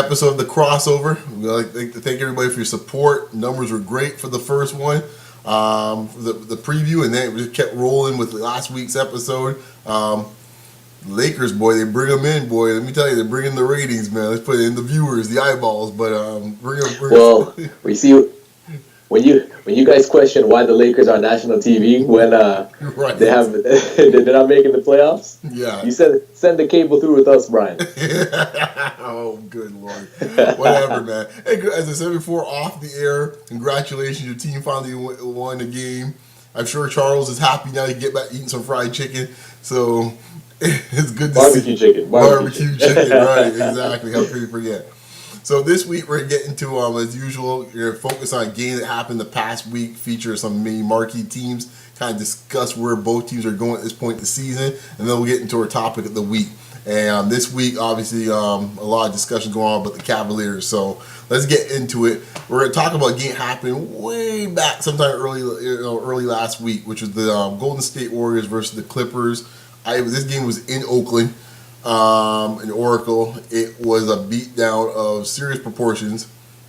episode of the crossover. We'd like to thank everybody for your support. Numbers were great for the first one, the preview, and then we just kept rolling with last week's episode. Lakers, boy, they bring them in, boy. Let me tell you, they're bringing the ratings, man. Let's put it in the viewers, the eyeballs, but bring them. We see when you guys question why the Lakers are national TV when right. they're not making the playoffs. Yeah, you send the cable through with us, Brian. Oh, good Lord. Whatever, man. Hey, as I said before, off the air, congratulations, your team finally won the game. I'm sure Charles is happy now. He can get back eating some fried chicken. So it's good to barbecue see. Chicken. Barbecue chicken, right, exactly. How could you forget? So this week we're getting to, as usual, you're focused on a game that happened the past week, feature some mini marquee teams, kind of discuss where both teams are going at this point in the season, and then we'll get into our topic of the week. And this week, obviously, a lot of discussion going on about the Cavaliers. So let's get into it. We're going to talk about a game happening way back, sometime early last week, which was the Golden State Warriors versus the Clippers. This game was in Oakland. In Oracle, it was a beatdown of serious proportions.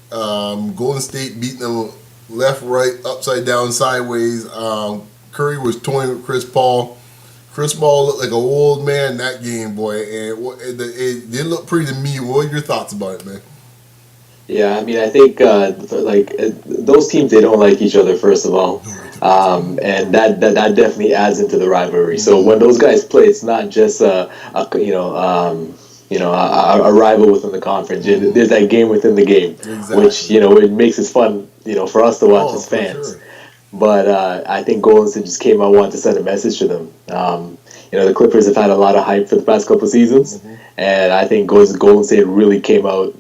Golden State beating them left, right, upside down, sideways. Curry was toying with Chris Paul. Chris Paul looked like an old man in that game, boy, and it did look pretty to me. What are your thoughts about it, man? Yeah, I mean, I think those teams, they don't like each other, first of all, and that definitely adds into the rivalry. So when those guys play, it's not just a rival within the conference. There's that game within the game, exactly. Which it makes it fun, for us to watch as fans. Sure. But I think Golden State just came out wanting to send a message to them. The Clippers have had a lot of hype for the past couple of seasons, and I think Golden State really came out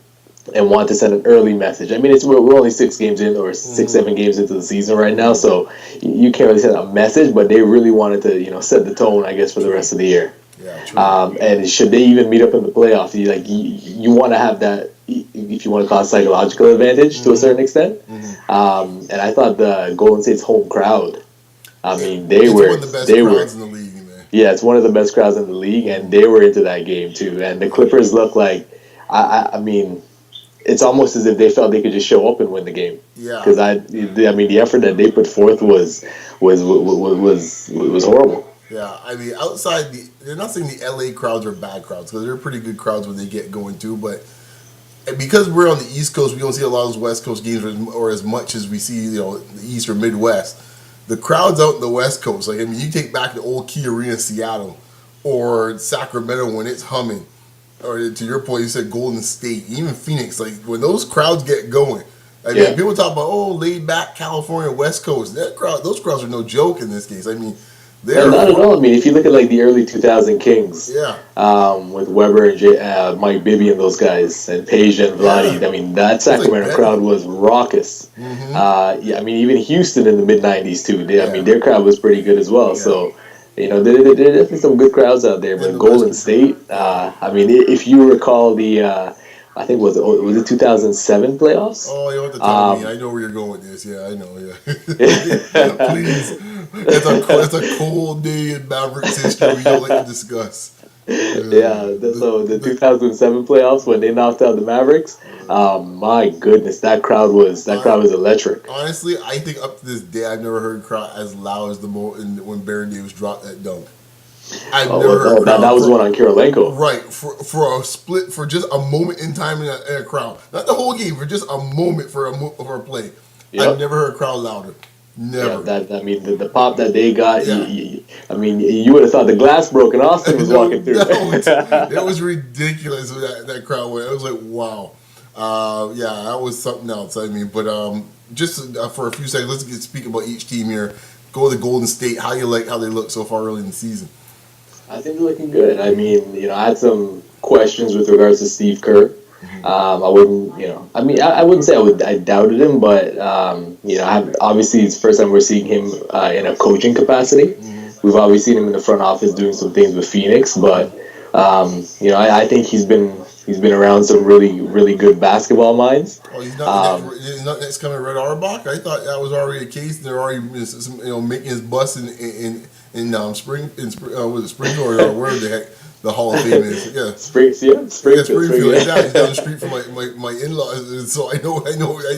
and want to send an early message. I mean, we're only 6 games in, or 7 games into the season right now, so you can't really send a message, but they really wanted to, set the tone, I guess, for the rest of the year. Yeah, true. And should they even meet up in the playoffs, you want to have that, if you want to call it, psychological advantage to a certain extent. And I thought the Golden State's home crowd, I mean, it's one of the best crowds in the league, man. Yeah, it's one of the best crowds in the league, and they were into that game too. And the Clippers look like, I mean, it's almost as if they felt they could just show up and win the game. Yeah. Because the effort that they put forth was horrible. Yeah, I mean, they're not saying the LA crowds are bad crowds, because they're pretty good crowds when they get going too. But because we're on the East Coast, we don't see a lot of those West Coast games or as much as we see, the East or Midwest. The crowds out in the West Coast, like, I mean, you take back the old Key Arena in Seattle or Sacramento when it's humming. Or to your point, you said Golden State, even Phoenix. Like, when those crowds get going, I mean, people talk about laid back California West Coast. Those crowds are no joke in this case. I mean, they're not at all. I mean, if you look at the early 2000 Kings, with Weber and Mike Bibby and those guys, and Page and Vlade, I mean, that Sacramento crowd was raucous. I mean, even Houston in the mid '90s too. I mean, their crowd was pretty good as well. Yeah. So. There are definitely some good crowds out there, but Golden State, I mean, if you recall I think was it 2007 playoffs? Oh, you want to tell me? I know where you're going with this. Yeah, I know. Yeah, please. It's a cold day in Mavericks history we don't like to discuss. So the 2007 playoffs when they knocked out the Mavericks, my goodness, that crowd was electric. Honestly, I think up to this day I've never heard a crowd as loud as when Baron Davis dropped that dunk. I've never heard that was one on Kirilenko. Right, for a split, for just a moment in time in a crowd, not the whole game, for just a moment for a play. Yep. I've never heard a crowd louder. Never. Yeah, I mean, the pop that they got, I mean, you would have thought the glass broke and Austin was walking through. It was ridiculous that crowd went. It was like, wow. That was something else. I mean, but just for a few seconds, let's speak about each team here. Go to Golden State. How you like how they look so far early in the season? I think they're looking good. I mean, I had some questions with regards to Steve Kerr. I wouldn't, I wouldn't say I doubted him, but obviously it's the first time we're seeing him in a coaching capacity. We've obviously seen him in the front office doing some things with Phoenix, but I think he's been around some really, really good basketball minds. Oh, he's not next coming Red Auerbach? I thought that was already a case. They're already making his bus in Springfield or wherever the heck the Hall of Fame is. Yeah, Springfield. Exactly, down the street from my in-laws, and so I know,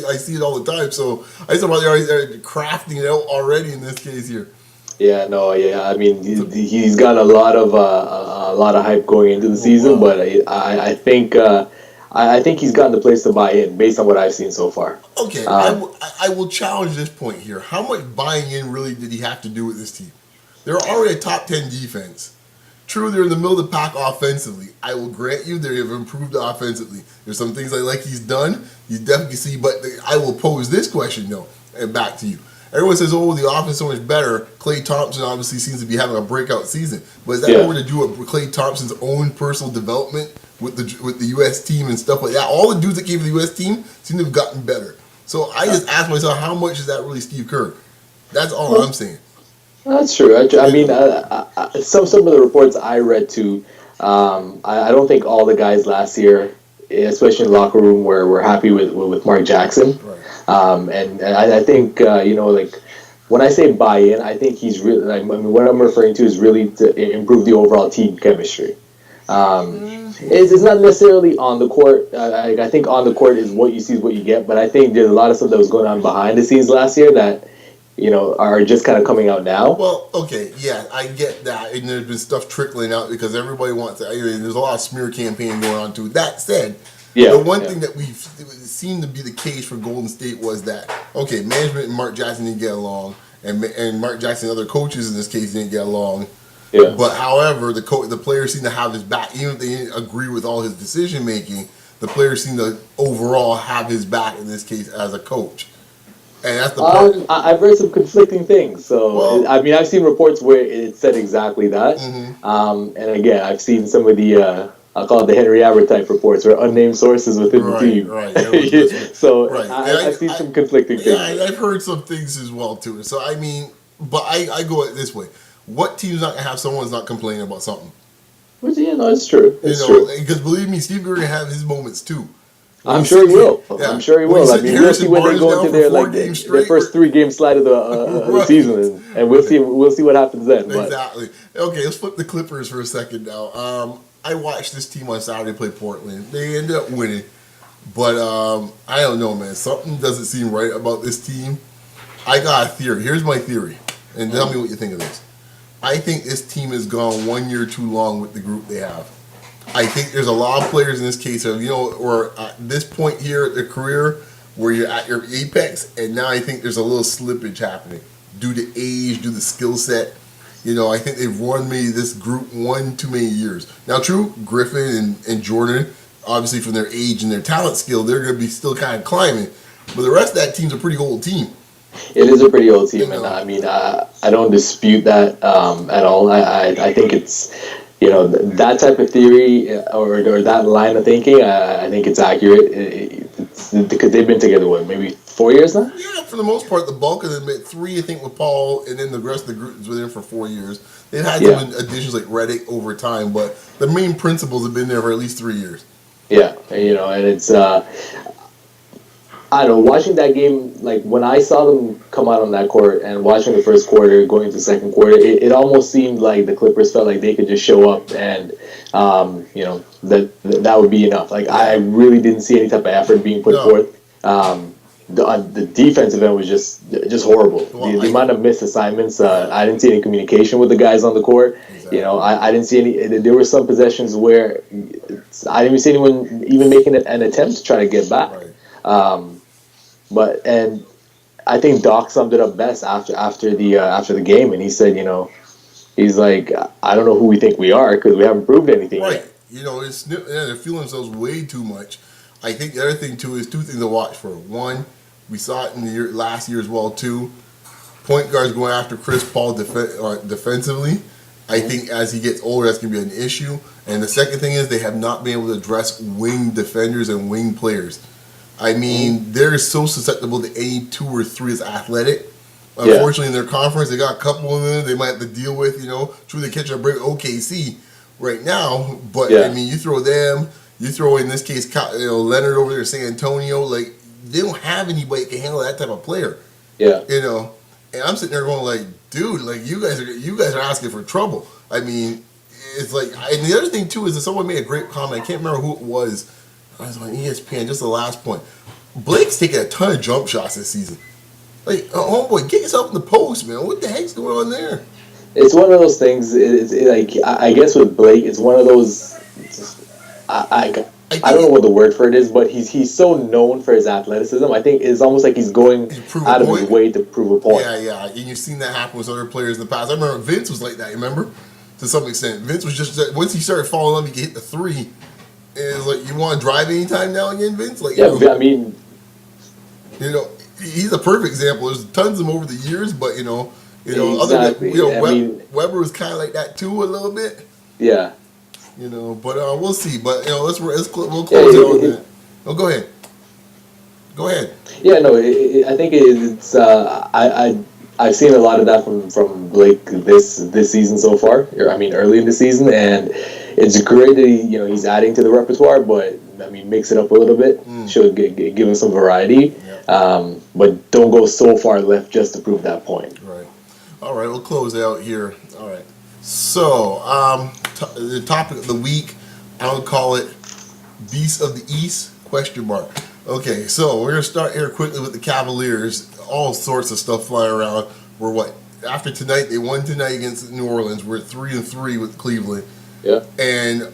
I see it all the time. So I said, well, they're crafting it out already in this case here. Yeah, no, yeah. I mean, he's got a lot of hype going into the season, but I think he's gotten the place to buy in based on what I've seen so far. Okay, I will challenge this point here. How much buying in really did he have to do with this team? They're already a top 10 defense. True, they're in the middle of the pack offensively. I will grant you they have improved offensively. There's some things I like he's done. You definitely see, but I will pose this question though, and back to you. Everyone says, "Oh, the offense is so much better." Klay Thompson obviously seems to be having a breakout season, but is that more to do with Klay Thompson's own personal development with the U.S. team and stuff like that? All the dudes that came to the U.S. team seem to have gotten better. So I just asked myself, how much is that really Steve Kerr? That's all I'm saying. That's true. I mean, some of the reports I read too. I don't think all the guys last year, especially in the locker room, were happy with Mark Jackson. Right. And I think like when I say buy-in, I think he's really. I mean, what I'm referring to is really to improve the overall team chemistry. It's not necessarily on the court. I think on the court is what you see is what you get. But I think there's a lot of stuff that was going on behind the scenes last year that are just kind of coming out now. Well, okay, yeah, I get that, and there's been stuff trickling out because everybody wants to. There's a lot of smear campaign going on too. That said, the one thing that we've seemed to be the case for Golden State was that management and Mark Jackson didn't get along, and Mark Jackson and other coaches in this case didn't get along. Yeah. But however, the players seem to have his back, even if they didn't agree with all his decision making. The players seem to overall have his back in this case as a coach. And that's the part. I've read some conflicting things. So, I mean, I've seen reports where it said exactly that. Mm-hmm. And again, I've seen some of the, I'll call it the Henry Abbott type reports, or unnamed sources within the team. Right. So, I've seen some conflicting things. Yeah, I've heard some things as well, too. So, I mean, but I go it this way. What team's not going to have someone who's not complaining about something? Which, it's true. It's true. Because believe me, Steve Kerr can have his moments, too. I'm sure he will. Yeah. I'm sure he will. I mean, we'll see when they go into their first 3-game slide of the season, and we'll see what happens then. Exactly. Okay, let's flip the Clippers for a second now. I watched this team on Saturday play Portland. They ended up winning, but I don't know, man. Something doesn't seem right about this team. I got a theory. Here's my theory, and tell me what you think of this. I think this team has gone 1 year too long with the group they have. I think there's a lot of players in this case or at this point here at their career where you're at your apex, and now I think there's a little slippage happening due to age, due to skill set. I think they've run maybe this group one too many years. Now, true, Griffin and Jordan, obviously from their age and their talent skill, they're going to be still kind of climbing. But the rest of that team's a pretty old team. It is a pretty old team, and I mean, I don't dispute that at all. I think it's, that type of theory or that line of thinking, I think it's accurate. It's because they've been together, maybe 4 years now? Yeah, for the most part, the bulk of them, 3, I think, with Paul, and then the rest of the group was with him for 4 years. They've had some additions like Redick over time, but the main principles have been there for at least 3 years. Yeah, and it's... I don't know, watching that game, like when I saw them come out on that court and watching the first quarter going into the second quarter, it almost seemed like the Clippers felt like they could just show up and, that would be enough. Like, I really didn't see any type of effort being put forth. The defensive end was just horrible. Well, the amount of missed assignments, I didn't see any communication with the guys on the court. Exactly. I didn't see any. There were some possessions where I didn't even see anyone even making an attempt to try to get back. Right. But I think Doc summed it up best after the game, and he said, he's like, I don't know who we think we are because we haven't proved anything yet. Right. They're feeling themselves way too much. I think the other thing too is 2 things to watch for. One, we saw it in the last year as well too. Point guards going after Chris Paul defensively. I think as he gets older, that's going to be an issue. And the second thing is they have not been able to address wing defenders and wing players. I mean, they're so susceptible to any 2 or 3 that's athletic. Unfortunately, in their conference, they got a couple of them they might have to deal with, True, they catch a break OKC right now. But, I mean, you throw them, you throw, in this case, Leonard over there, San Antonio. Like, they don't have anybody that can handle that type of player. Yeah. And I'm sitting there going, like, dude, like, you guys are asking for trouble. I mean, it's like, and the other thing too is that someone made a great comment. I can't remember who it was. I was on ESPN. Just the last point. Blake's taking a ton of jump shots this season. Like, homeboy, get yourself in the post, man. What the heck's going on there? It's one of those things. I guess with Blake, it's one of those. I don't know what the word for it is, but he's so known for his athleticism. I think it's almost like he's going out of his way to prove a point. Yeah. And you've seen that happen with other players in the past. I remember Vince was like that, you remember? To some extent. Vince was just, once he started falling in love, he could hit the three. And it's like, you want to drive anytime now again, Vince? Like, I mean... he's a perfect example. There's tons of them over the years, but, exactly. other than, Weber was kind of like that too a little bit. Yeah. But we'll see. But we'll close it on that. Oh, go ahead. Go ahead. Yeah, no, I think it's. I've seen a lot of that from Blake this season so far. I mean, early in the season, and it's great that he's adding to the repertoire, but I mean, mix it up a little bit. Should give him some variety, but don't go so far left just to prove that point. Right. All right, we'll close out here. All right. So, the topic of the week, I would call it Beast of the East, ? Okay, so we're going to start here quickly with the Cavaliers. All sorts of stuff flying around. After tonight, they won tonight against New Orleans. We're 3-3 with Cleveland. Yeah. And,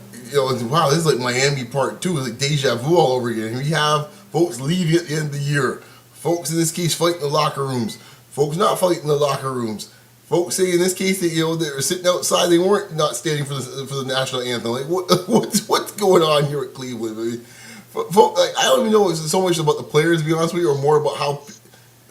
wow, this is like Miami part 2. It's like deja vu all over again. We have folks leaving at the end of the year. Folks, in this case, fighting in the locker rooms. Folks not fighting in the locker rooms. Folks say in this case that they were sitting outside, they weren't not standing for the national anthem. Like what's going on here at Cleveland? I mean, I don't even know so much about the players, to be honest with you, or more about how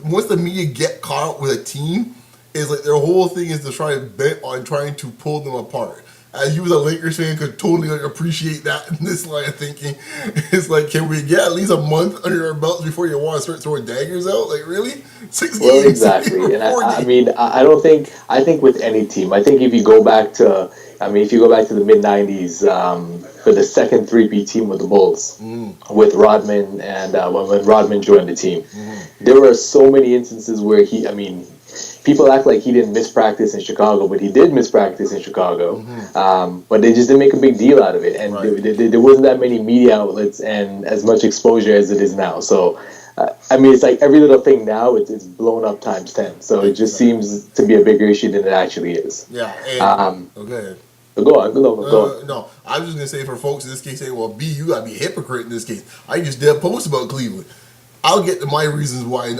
once the media get caught up with a team, is like their whole thing is to try to bet on trying to pull them apart. As you as a Lakers fan could totally appreciate that in this line of thinking. It's like, can we get at least a month under our belts before you want to start throwing daggers out? Like, really? 6 games? Well, exactly. And I mean, I think with any team, I think if you go back to the mid-90s, for the second 3P team with the Bulls, with Rodman and when Rodman joined the team, there were so many instances where people act like he didn't miss practice in Chicago, but he did miss practice in Chicago. But they just didn't make a big deal out of it. And there wasn't that many media outlets and as much exposure as it is now. So, it's like every little thing now, it's blown up times 10. So it just seems to be a bigger issue than it actually is. Yeah. And, okay. Go on. No, I was just going to say for folks in this case saying, well, you got to be a hypocrite in this case. I just did a post about Cleveland. I'll get to my reasons why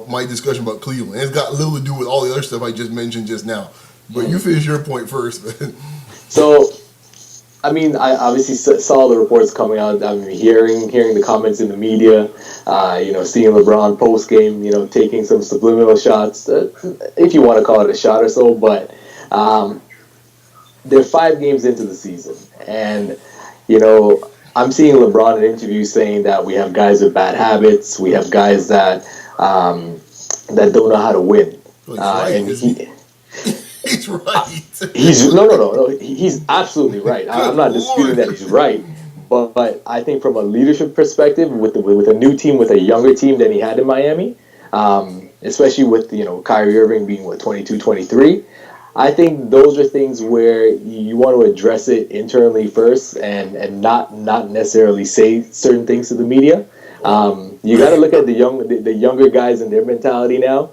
my discussion about Cleveland. It's got little to do with all the other stuff I just mentioned just now. But you finish your point first. So, I obviously saw the reports coming out. Hearing the comments in the media. Seeing LeBron post game. Taking some subliminal shots, if you want to call it a shot or so. But they're 5 games into the season, and I'm seeing LeBron in interviews saying that we have guys with bad habits. We have guys that don't know how to win. He's right. He's no. He's absolutely right. I'm not disputing that he's right. But I think from a leadership perspective, with a new team, with a younger team than he had in Miami, especially with Kyrie Irving being 22, 23. I think those are things where you want to address it internally first and not necessarily say certain things to the media. You got to look at the younger guys and their mentality now.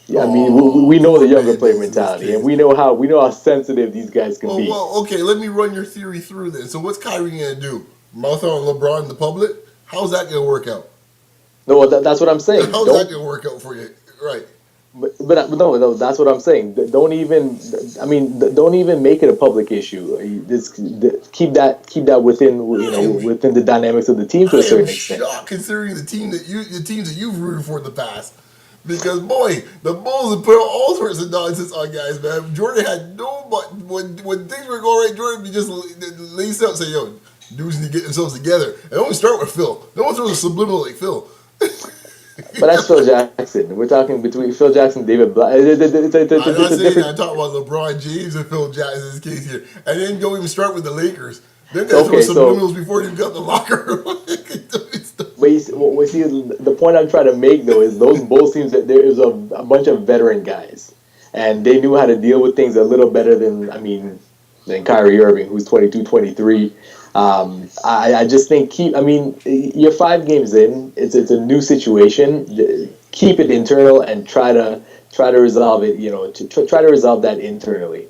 We know the younger player mentality, and we know how sensitive these guys can be. Well, okay, let me run your theory through then. So what's Kyrie going to do? Mouth on LeBron in the public? How's that going to work out? No, that's what I'm saying. How's that going to work out for you? Right. But no, that's what I'm saying. Don't even make it a public issue. Keep that within within the dynamics of the team to a certain extent. I'm shocked considering the teams that you've rooted for in the past. Because boy, the Bulls have put out all sorts of nonsense on guys, man. Jordan had when things were going right, Jordan would just lace out and say, "Yo, dudes need to get themselves together." And don't start with Phil. No one throws a subliminal like Phil. But that's Phil Jackson. We're talking between Phil Jackson and David Blatt. I'm not saying that. I'm talking about LeBron James and Phil Jackson in this case here. And then don't even start with the Lakers. Then throw subliminals before you got the locker room. But see, the point I'm trying to make, though, is those Bulls teams, that there is a bunch of veteran guys. And they knew how to deal with things a little better than, than Kyrie Irving, who's 22, 23. I just think you're 5 games in. It's a new situation. Keep it internal and try to resolve it. Try to resolve that internally.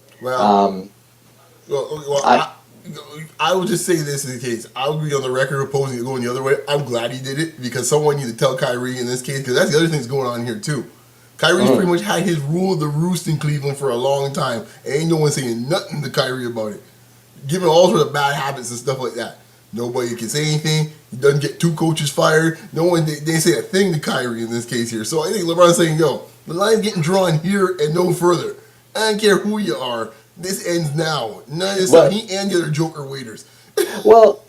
I would just say this in the case. I would be on the record opposing it going the other way. I'm glad he did it because someone needed to tell Kyrie in this case, because that's the other thing that's going on here too. Kyrie's pretty much had his rule of the roost in Cleveland for a long time. And ain't no one saying nothing to Kyrie about it. Giving all sorts of bad habits and stuff like that. Nobody can say anything. He doesn't get 2 coaches fired. No one, they say a thing to Kyrie in this case here. So I think LeBron's saying, yo, the line's getting drawn here and no further. I don't care who you are. This ends now. None of this stuff. He and the other Joker waiters. Well,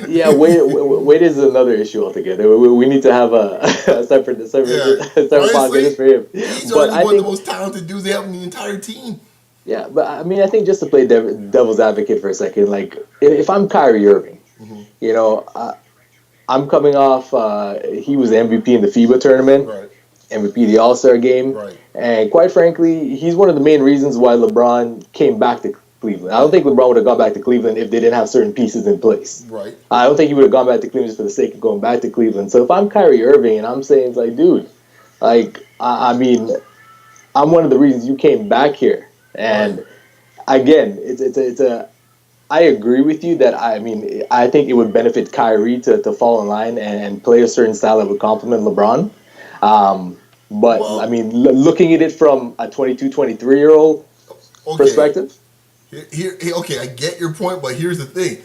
yeah, wait is another issue altogether. We need to have a separate podcast for him. He's already one of the most talented dudes they have in the entire team. Yeah, but I mean, I think just to play devil's advocate for a second, like if I'm Kyrie Irving, I'm coming off. He was the MVP in the FIBA tournament, right. MVP the All-Star game, right. And quite frankly, he's one of the main reasons why LeBron came back to Cleveland. I don't think LeBron would have gone back to Cleveland if they didn't have certain pieces in place. Right. I don't think he would have gone back to Cleveland just for the sake of going back to Cleveland. So if I'm Kyrie Irving and I'm saying, it's like, dude, like, I mean, I'm one of the reasons you came back here. And again, I agree with you that I think it would benefit Kyrie to fall in line and play a certain style that would complement LeBron. I mean, looking at it from a 22, 23-year-old perspective. Okay, I get your point, but here's the thing.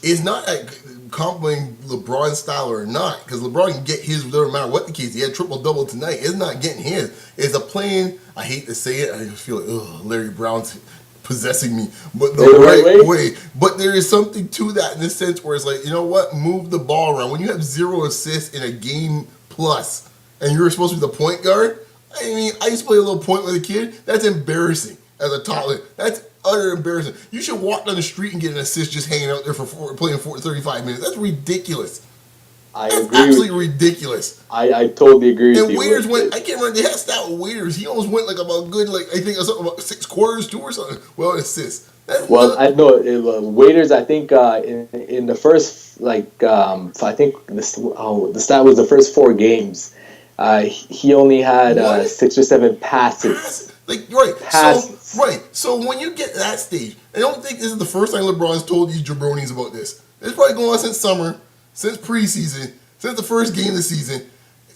It's not like complimenting LeBron's style or not, because LeBron can get his no matter what the case. He had triple-double tonight. It's not getting his. It's a playing, I hate to say it, I just feel like, Larry Brown's possessing me, but the right way. But there is something to that in the sense where it's like, you know what, move the ball around. When you have 0 assists in a game plus, and you're supposed to be the point guard, I mean, I used to play a little point with a kid. That's embarrassing as a toddler. That's utter embarrassing. You should walk down the street and get an assist just hanging out there for playing 35 minutes. That's ridiculous. That's absolutely ridiculous. I totally agree with you. And Waiters went, I can't remember, they had a stat with Waiters. He almost went like about good, like, I think something about 6 quarters, 2 or something. Well, assists. I know Waiters. I think in the first I think the stat was the first 4 games. He only had 6 or 7 passes. So when you get to that stage, I don't think this is the first time LeBron's told these jabronis about this. It's probably going on since summer, since preseason, since the first game of the season.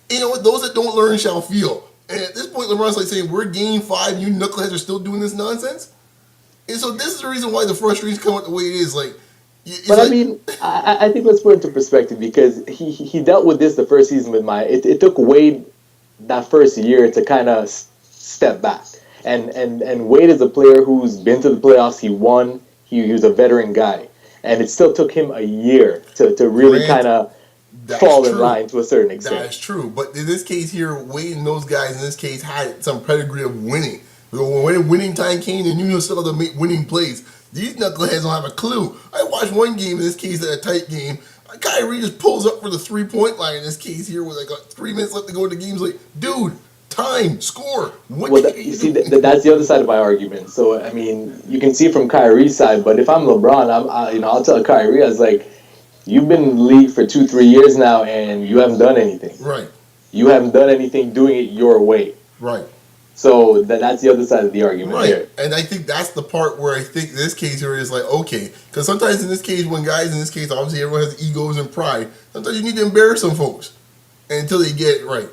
You know what? Those that don't learn shall feel. And at this point, LeBron's like saying, we're game 5, you knuckleheads are still doing this nonsense? And so this is the reason why the frustrations come out the way it is. I think let's put it into perspective, because he dealt with this the first season with it took Wade that first year to kind of step back. And Wade is a player who's been to the playoffs. He won. He was a veteran guy. And it still took him a year to really kind of fall in line to a certain extent. That is true. But in this case here, Wade and those guys in this case had some pedigree of winning. When winning time came, they knew still to make winning plays. These knuckleheads don't have a clue. I watched one game in this case, a tight game. Kyrie just pulls up for the 3-point line in this case here with 3 minutes left to go in the game. He's like, dude, time, score. That's the other side of my argument. So, I mean, you can see from Kyrie's side, but if I'm LeBron, I'll tell Kyrie, I was like, you've been in the league for 2-3 years now, and you haven't done anything. Right. You haven't done anything doing it your way. Right. So that's the other side of the argument. Right. Here. And I think that's the part where I think this case here is like, okay, because sometimes in this case, when guys in this case, obviously everyone has egos and pride, sometimes you need to embarrass some folks until they get it right.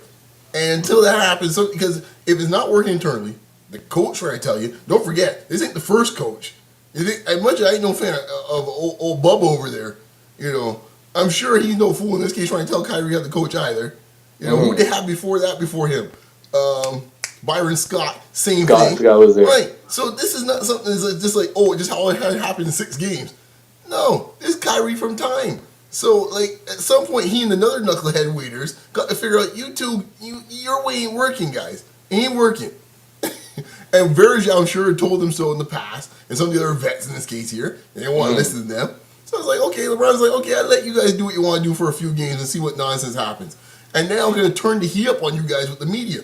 And until that happens, because if it's not working internally, the coach, I tell you, don't forget, this ain't the first coach. As much as I ain't no fan of old Bubba over there, I'm sure he's no fool in this case trying to tell Kyrie how to coach either. Who they have before him? Byron Scott, same thing. Scott was there. Right. So this is not something that's just like, just how it happened in 6 games. No, this is Kyrie from time. So, at some point, he and another knucklehead waiters got to figure out, you two, your way ain't working, guys. It ain't working. And Verge, I'm sure, told them so in the past, and some of the other vets in this case here, they didn't want to listen to them. So I was like, okay, LeBron's like, okay, I'll let you guys do what you want to do for a few games and see what nonsense happens. And now I'm going to turn the heat up on you guys with the media.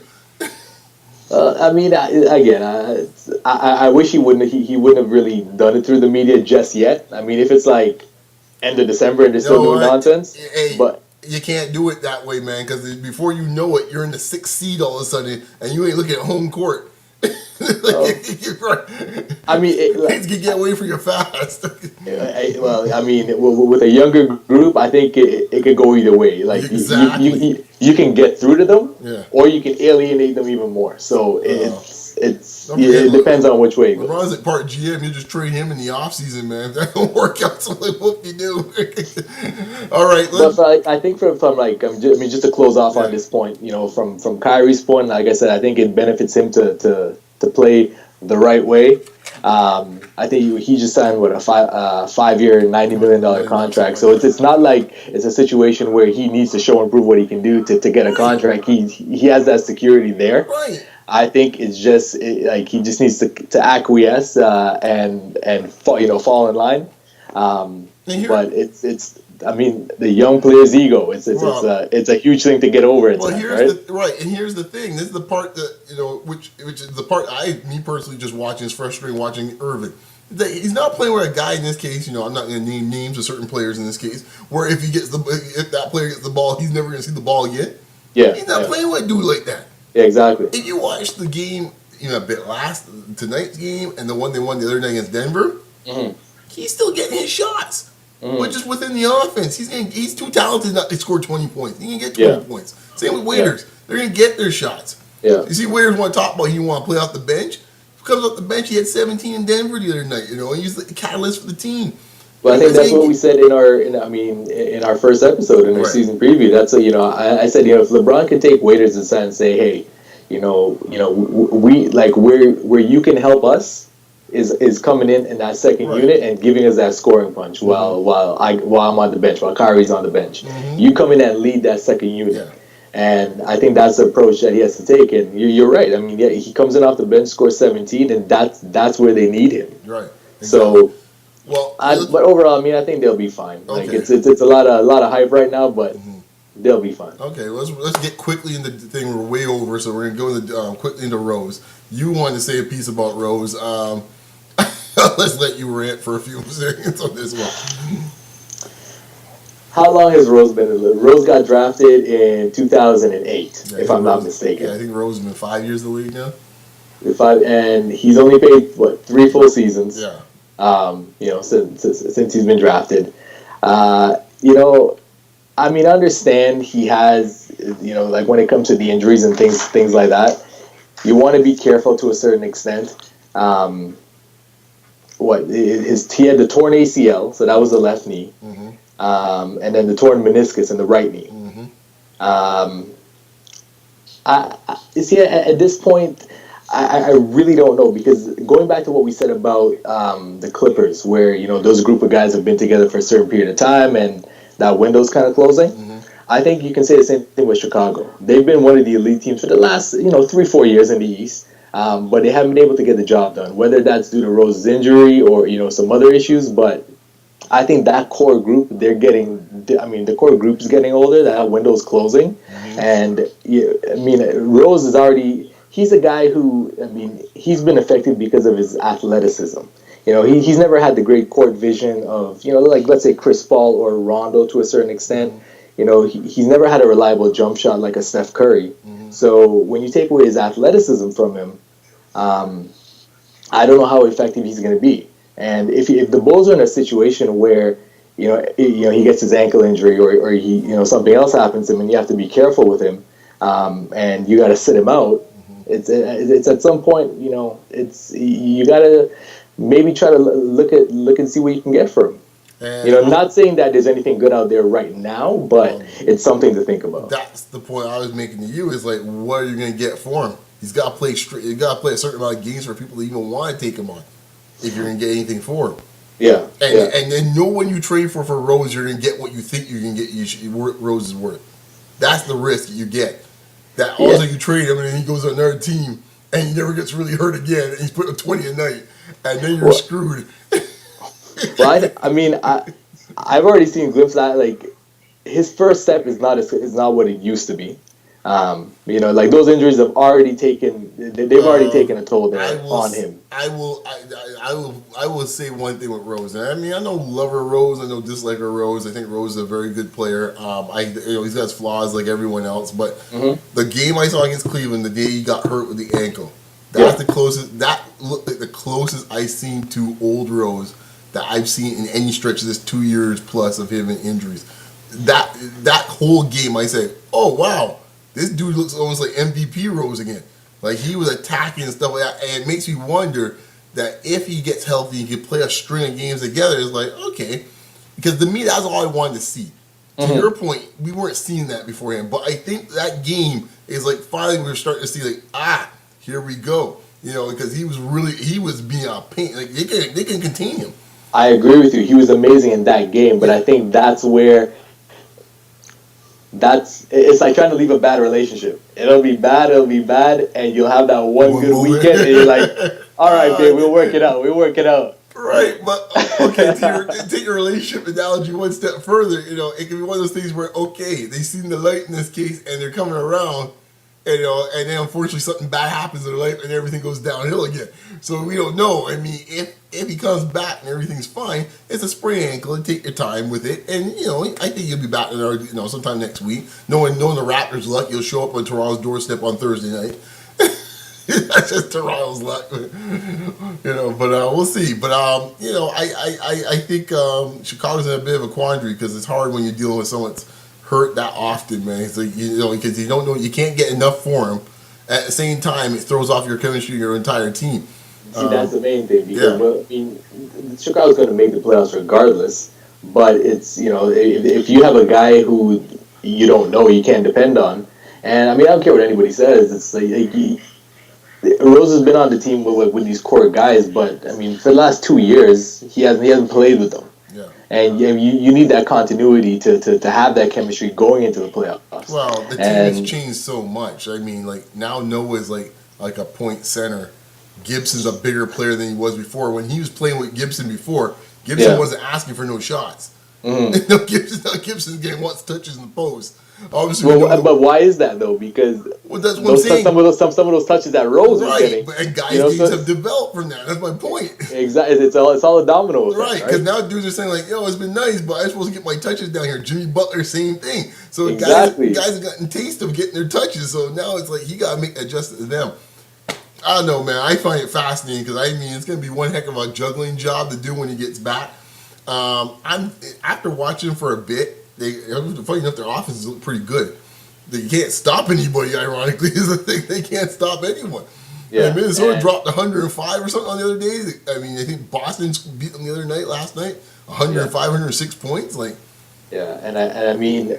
I wish he wouldn't. He wouldn't have really done it through the media just yet. I mean, if it's like end of December and they're still doing nonsense, hey, but you can't do it that way, man. Because before you know it, you're in the 6th seed all of a sudden, and you ain't looking at home court. I mean, things can get away from you fast. With a younger group, I think it could go either way. Like exactly. you can get through to them, yeah, or you can alienate them even more. So it depends on which way it goes. LeBron's at part GM. You just trade him in the offseason, man. If that don't work out, so like, what you do? All right. I think just to close off on this point, from Kyrie's point, like I said, I think it benefits him to play the right way. I think he just signed a 5-year, $90 million contract. So it's not like it's a situation where he needs to show and prove what he can do to get a contract. He has that security there. Right. I think it's just he just needs to acquiesce and fall in line. But it's the young player's ego. It's a huge thing to get over. Here's the thing. This is the part that which is the part me personally just watching is frustrating. Watching Irving, he's not playing with a guy in this case. I'm not going to name names of certain players in this case. Where if that player gets the ball, he's never going to see the ball again. Yeah, he's not playing with a dude like that. Yeah, exactly. If you watch the game, tonight's game and the one they won the other night against Denver, he's still getting his shots. But just within the offense, he's too talented not to score 20 points. He can get 20 points. Same with Waiters. They're going to get their shots. Yeah. You see Waiters want to talk about he want to play off the bench. He comes off the bench, he had 17 in Denver the other night, and he's the catalyst for the team. Well, I think that's what we said in our first episode in our season preview. That's I said if LeBron can take Waiters aside and say, hey, we like where you can help us is coming in that second unit and giving us that scoring punch while I'm on the bench, while Kyrie's on the bench. You come in and lead that second unit. Yeah. And I think that's the approach that he has to take. And you're right. I mean, he comes in off the bench, scores 17, and that's where they need him. Right. Exactly. So. But overall, I think they'll be fine. Okay. Like it's a lot of hype right now, but they'll be fine. Okay, let's get quickly into the thing. We're way over, so we're gonna go quickly into Rose. You wanted to say a piece about Rose. Let's let you rant for a few seconds on this one. How long has Rose been in the league? Rose got drafted in 2008, if I'm not mistaken. Yeah, I think Rose has been 5 years in the league now. And he's only played 3 full seasons. Yeah. Since he's been drafted. I understand he has, like when it comes to the injuries and things like that, you want to be careful to a certain extent. He had the torn ACL, so that was the left knee, and then the torn meniscus in the right knee. At this point, I really don't know, because going back to what we said about the Clippers, where those group of guys have been together for a certain period of time and that window's kind of closing. I think you can say the same thing with Chicago. They've been one of the elite teams for the last 3-4 years in the East, but they haven't been able to get the job done, whether that's due to Rose's injury or some other issues. But I think that core group, the core group is getting older. That window's closing, and Rose is already. He's a guy who, he's been affected because of his athleticism. He's never had the great court vision of, like let's say Chris Paul or Rondo to a certain extent. He's never had a reliable jump shot like a Steph Curry. So when you take away his athleticism from him, I don't know how effective he's going to be. And if the Bulls are in a situation where, he gets his ankle injury or he, something else happens to him and you have to be careful with him, and you got to sit him out. It's at some point, you gotta maybe try to look and see what you can get for him. And not saying that there's anything good out there right now, but it's something to think about. That's the point I was making to you. Is like, what are you going to get for him? He's got to play straight. You got to play a certain amount of games for people to even want to take him on. If you're going to get anything for him. Yeah. And then know when you trade for Rose, you're going to get what you think you can get. Rose is worth. That's the risk you get. That also you trade him and then he goes to another team and he never gets really hurt again and he's putting up 20 a night and then you're screwed. Well, I've already seen glimpses that his first step is not what it used to be. Like those injuries have already they've already taken a toll there on him. I will say one thing with Rose. I mean, I know lover Rose, I know disliker Rose. I think Rose is a very good player. He's got his flaws like everyone else, but the game I saw against Cleveland, the day he got hurt with the ankle, that's the closest. That looked like the closest I've seen to old Rose that I've seen in any stretch of this 2 years plus of him in injuries. That whole game, I said, oh wow, this dude looks almost like MVP Rose again. Like he was attacking and stuff like that, and it makes me wonder that if he gets healthy and can play a string of games together, it's like, okay, because to me that's all I wanted to see. To your point, we weren't seeing that beforehand, but I think that game is like finally we're starting to see like, here we go, because he was being a pain. Like they can contain him. I agree with you. He was amazing in that game, but I think that's where. It's like trying to leave a bad relationship. It'll be bad, and you'll have that one good weekend, and you're like, all right, babe, we'll work it out. Right, but okay, take your relationship analogy one step further. It can be one of those things where, okay, they've seen the light in this case, and they're coming around, and then unfortunately something bad happens in their life, and everything goes downhill again. So we don't know. I mean, if he comes back and everything's fine, it's a sprained ankle, and take your time with it. And I think he'll be back sometime next week. Knowing the Raptors' luck, he'll show up on Toronto's doorstep on Thursday night. That's just Toronto's luck, But we'll see. But I think Chicago's in a bit of a quandary because it's hard when you're dealing with someone that's hurt that often, man. It's like because you don't know, you can't get enough for him. At the same time, it throws off your chemistry, your entire team. See, that's the main thing because Chicago's going to make the playoffs regardless. But it's if you have a guy who you don't know, you can't depend on, and I mean I don't care what anybody says. It's like Rose has been on the team with these core guys, but I mean for the last 2 years he hasn't played with them. Yeah. And you need that continuity to have that chemistry going into the playoffs. Well, the team has changed so much. I mean, like now Noah's like a point center. Gibson's a bigger player than he was before. When he was playing with Gibson before, Gibson wasn't asking for no shots. Gibson's getting wants touches in the post. Obviously, but why is that though? Because that's what I'm saying. Some of those touches that Rose was getting, and guys' games have developed from that. That's my point. Exactly, it's all a domino effect, right? Because now dudes are saying like, it's been nice, but I'm supposed to get my touches down here. Jimmy Butler, same thing. So guys have gotten taste of getting their touches. So now it's like he got to make adjustment to them. I don't know, man. I find it fascinating because it's going to be one heck of a juggling job to do when he gets back. After watching for a bit. Funny enough, their offenses look pretty good. They can't stop anybody, ironically, is the thing. They can't stop anyone. Yeah. And Minnesota dropped 105 or something on the other day. I mean, I think Boston beat them the other night, last night. 105, 106 points. And I mean,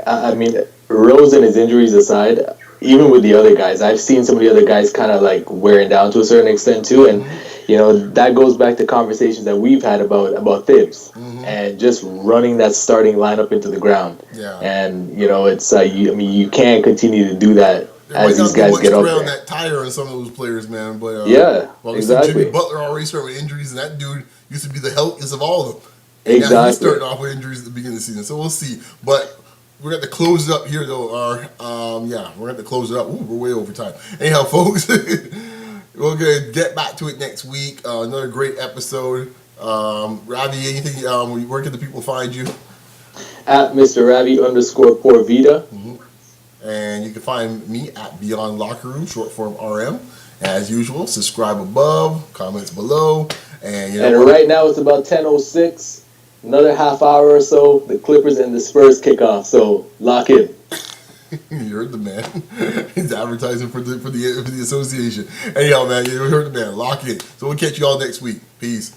Rose and his injuries aside, even with the other guys, I've seen some of the other guys kind of like wearing down to a certain extent too. And, that goes back to conversations that we've had about Thibs and just running that starting lineup into the ground. Yeah. And, it's, you can't continue to do that as these guys get up there. That tire on some of those players, man. But exactly. Jimmy Butler already started with injuries, and that dude used to be the healthiest of all of them. And exactly. Now he's starting off with injuries at the beginning of the season, so we'll see. But we're going to close it up here, though. We're going to close it up. Ooh, we're way over time. Anyhow, folks, we're going to get back to it next week. Another great episode. Ravi, anything? Where can the people find you? At Mr. Ravi_Porvita. And you can find me at Beyond Locker Room, short form RM. As usual, subscribe above, comments below. And right now it's about 10:06. Another half hour or so, the Clippers and the Spurs kick off. So lock in. You heard the man. He's advertising for the association. Anyhow, man, you heard the man. Lock in. So we'll catch you all next week. Peace.